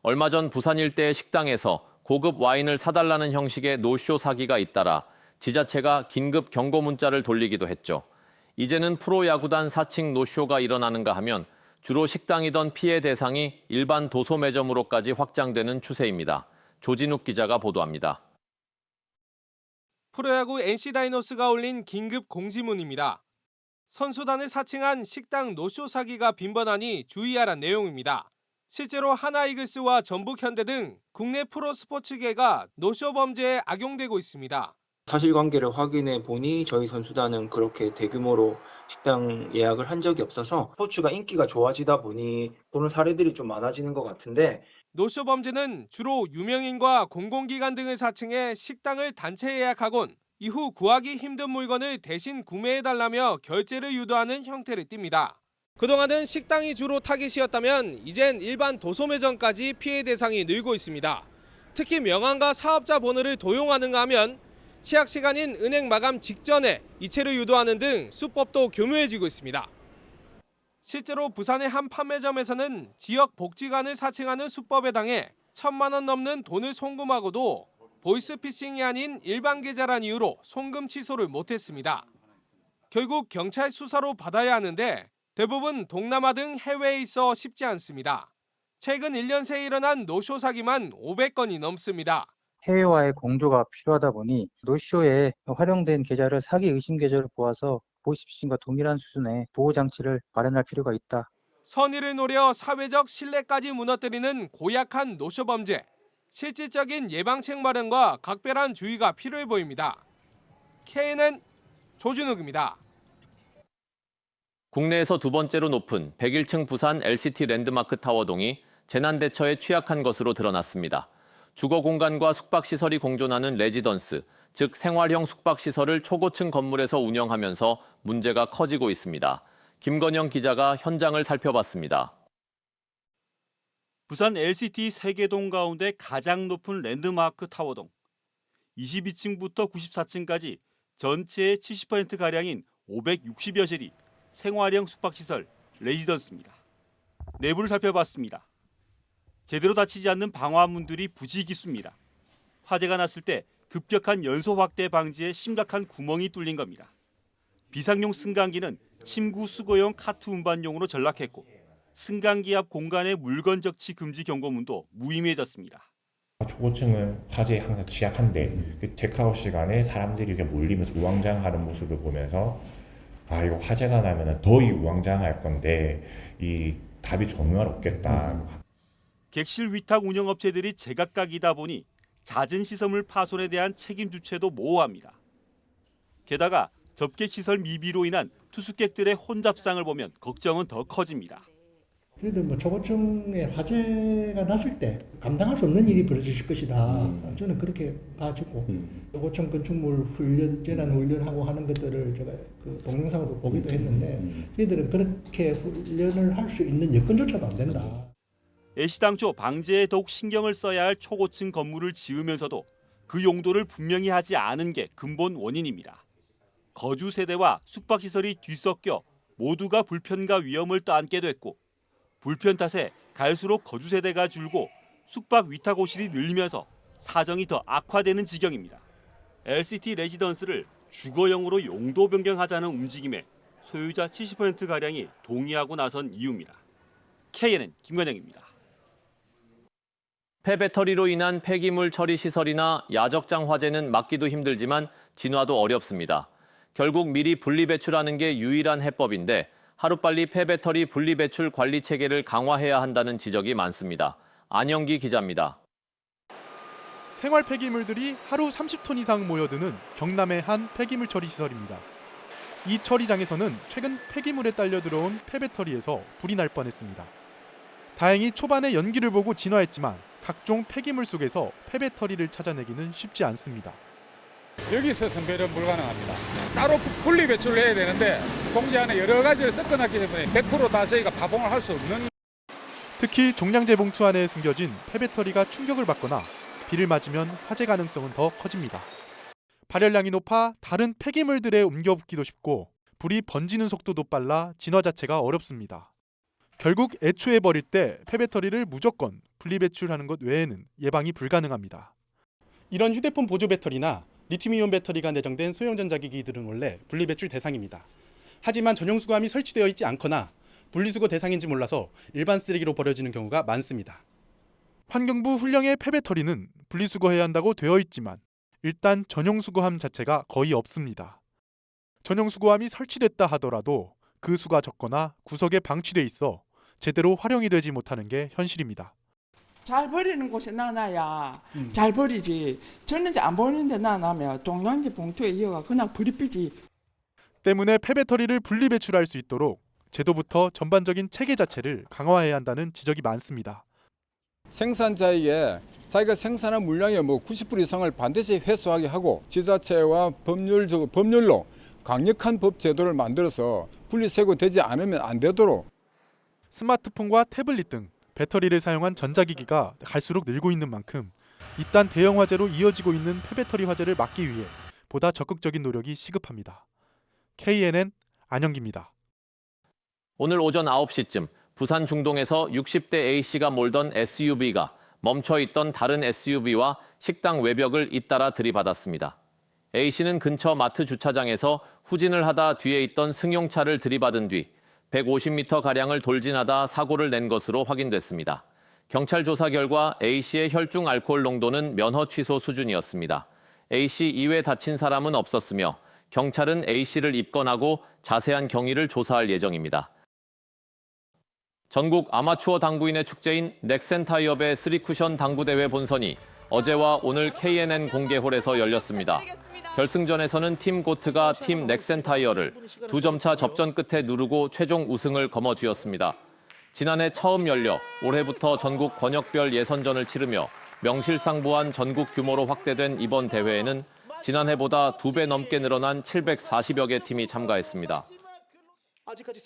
얼마 전 부산 일대의 식당에서 고급 와인을 사달라는 형식의 노쇼 사기가 잇따라 지자체가 긴급 경고 문자를 돌리기도 했죠. 이제는 프로야구단 사칭 노쇼가 일어나는가 하면 주로 식당이던 피해 대상이 일반 도소 매점으로까지 확장되는 추세입니다. 조진욱 기자가 보도합니다. 프로야구 NC 다이노스가 올린 긴급 공지문입니다. 선수단을 사칭한 식당 노쇼 사기가 빈번하니 주의하란 내용입니다. 실제로 하나이글스와 전북현대 등 국내 프로스포츠계가 노쇼 범죄에 악용되고 있습니다. 사실관계를 확인해 보니 저희 선수단은 그렇게 대규모로 식당 예약을 한 적이 없어서 스포츠가 인기가 좋아지다 보니 그런 사례들이 좀 많아지는 것 같은데, 노쇼 범죄는 주로 유명인과 공공기관 등을 사칭해 식당을 단체 예약하곤 이후 구하기 힘든 물건을 대신 구매해달라며 결제를 유도하는 형태를 띱니다. 그동안은 식당이 주로 타깃이었다면 이젠 일반 도소매점까지 피해 대상이 늘고 있습니다. 특히 명함과 사업자 번호를 도용하는가 하면 취약 시간인 은행 마감 직전에 이체를 유도하는 등 수법도 교묘해지고 있습니다. 실제로 부산의 한 판매점에서는 지역 복지관을 사칭하는 수법에 당해 1,000만 원 넘는 돈을 송금하고도 보이스피싱이 아닌 일반 계좌란 이유로 송금 취소를 못했습니다. 결국 경찰 수사로 받아야 하는데 대부분 동남아 등 해외에 있어 쉽지 않습니다. 최근 1년 새에 일어난 노쇼 사기만 500건이 넘습니다. 해외와의 공조가 필요하다 보니 노쇼에 활용된 계좌를 사기 의심 계좌로 보아서 보이스피싱과 동일한 수준의 보호장치를 마련할 필요가 있다. 선의를 노려 사회적 신뢰까지 무너뜨리는 고약한 노쇼 범죄. 실질적인 예방책 마련과 각별한 주의가 필요해 보입니다. KNN 조준욱입니다. 국내에서 두 번째로 높은 101층 부산 LCT 랜드마크 타워동이 재난 대처에 취약한 것으로 드러났습니다. 주거 공간과 숙박시설이 공존하는 레지던스, 즉 생활형 숙박시설을 초고층 건물에서 운영하면서 문제가 커지고 있습니다. 김건영 기자가 현장을 살펴봤습니다. 부산 LCT 세개동 가운데 가장 높은 랜드마크 타워동. 22층부터 94층까지 전체의 70%가량인 560여실이 생활형 숙박시설 레지던스입니다. 내부를 살펴봤습니다. 제대로 닫히지 않는 방화문들이 부지기수입니다. 화재가 났을 때 급격한 연소 확대 방지에 심각한 구멍이 뚫린 겁니다. 비상용 승강기는 침구 수거용 카트 운반용으로 전락했고 승강기 앞 공간의 물건 적치 금지 경고문도 무의미해졌습니다. 초고층은 화재에 항상 취약한데 그 체크아웃 시간에 사람들이 이렇게 몰리면서 우왕좌왕하는 모습을 보면서 이거 화재가 나면 더위 우왕좌왕할 건데 이 답이 정말 없겠다. 객실 위탁 운영업체들이 제각각이다 보니 잦은 시설물 파손에 대한 책임 주체도 모호합니다. 게다가 접객 시설 미비로 인한 투숙객들의 혼잡상을 보면 걱정은 더 커집니다. 그래도 초고층에 화재가 났을 때 감당할 수 없는 일이 벌어질 것이다. 저는 그렇게 봐지고 초고층 건축물 훈련, 재난 훈련하고 하는 것들을 제가 그 동영상으로 보기도 했는데 저희들은 그렇게 훈련을 할 수 있는 여건조차도 안 된다. 애시당초 방제에 더욱 신경을 써야 할 초고층 건물을 지으면서도 그 용도를 분명히 하지 않은 게 근본 원인입니다. 거주 세대와 숙박시설이 뒤섞여 모두가 불편과 위험을 떠안게 됐고 불편 탓에 갈수록 거주 세대가 줄고 숙박 위탁 호실이 늘면서 사정이 더 악화되는 지경입니다. LCT 레지던스를 주거용으로 용도 변경하자는 움직임에 소유자 70%가량이 동의하고 나선 이유입니다. KNN 김건영입니다. 폐배터리로 인한 폐기물 처리 시설이나 야적장 화재는 막기도 힘들지만 진화도 어렵습니다. 결국 미리 분리배출하는 게 유일한 해법인데 하루빨리 폐배터리 분리배출 관리 체계를 강화해야 한다는 지적이 많습니다. 안영기 기자입니다. 생활 폐기물들이 하루 30톤 이상 모여드는 경남의 한 폐기물 처리 시설입니다. 이 처리장에서는 최근 폐기물에 딸려 들어온 폐배터리에서 불이 날 뻔했습니다. 다행히 초반에 연기를 보고 진화했지만 각종 폐기물 속에서 폐배터리를 찾아내기는 쉽지 않습니다. 여기서 선별은 불가능합니다. 따로 분리 배출을 해야 되는데 공지 안에 여러 가지를 섞어놨기 때문에 100% 저희가 파봉을 할 수 없는. 특히 종량제 봉투 안에 숨겨진 폐배터리가 충격을 받거나 비를 맞으면 화재 가능성은 더 커집니다. 발열량이 높아 다른 폐기물들에 옮겨붙기도 쉽고 불이 번지는 속도도 빨라 진화 자체가 어렵습니다. 결국 애초에 버릴 때 폐배터리를 무조건 분리배출하는 것 외에는 예방이 불가능합니다. 이런 휴대폰 보조 배터리나 리튬이온 배터리가 내장된 소형 전자기기들은 원래 분리배출 대상입니다. 하지만 전용 수거함이 설치되어 있지 않거나 분리수거 대상인지 몰라서 일반 쓰레기로 버려지는 경우가 많습니다. 환경부 훈령의 폐배터리는 분리수거해야 한다고 되어 있지만 일단 전용 수거함 자체가 거의 없습니다. 전용 수거함이 설치됐다 하더라도 그 수가 적거나 구석에 방치돼 있어 제대로 활용이 되지 못하는 게 현실입니다. 잘 버리는 곳에 놔놔야 잘 버리지. 졌는데 안 버리는데 놔놔면 종량제 봉투에 이어가 그냥 버리삐지. 때문에 폐배터리를 분리배출할 수 있도록 제도부터 전반적인 체계 자체를 강화해야 한다는 지적이 많습니다. 생산자에게 자기가 생산한 물량의 90% 이상을 반드시 회수하게 하고 지자체와 법률로 강력한 법 제도를 만들어서 분리수거되지 않으면 안 되도록. 스마트폰과 태블릿 등 배터리를 사용한 전자기기가 갈수록 늘고 있는 만큼 잇단 대형 화재로 이어지고 있는 폐배터리 화재를 막기 위해 보다 적극적인 노력이 시급합니다. KNN 안영기입니다. 오늘 오전 9시쯤 부산 중동에서 60대 A씨가 몰던 SUV가 멈춰있던 다른 SUV와 식당 외벽을 잇따라 들이받았습니다. A씨는 근처 마트 주차장에서 후진을 하다 뒤에 있던 승용차를 들이받은 뒤 150m가량을 돌진하다 사고를 낸 것으로 확인됐습니다. 경찰 조사 결과 A씨의 혈중 알코올 농도는 면허 취소 수준이었습니다. A씨 이외 다친 사람은 없었으며 경찰은 A씨를 입건하고 자세한 경위를 조사할 예정입니다. 전국 아마추어 당구인의 축제인 넥센타이업의 3쿠션 당구대회 본선이 어제와 오늘 KNN 공개홀에서 열렸습니다. 결승전에서는 팀 고트가 팀 넥센타이어를 2점차 접전 끝에 누르고 최종 우승을 거머쥐었습니다. 지난해 처음 열려 올해부터 전국 권역별 예선전을 치르며 명실상부한 전국 규모로 확대된 이번 대회에는 지난해보다 2배 넘게 늘어난 740여 개 팀이 참가했습니다.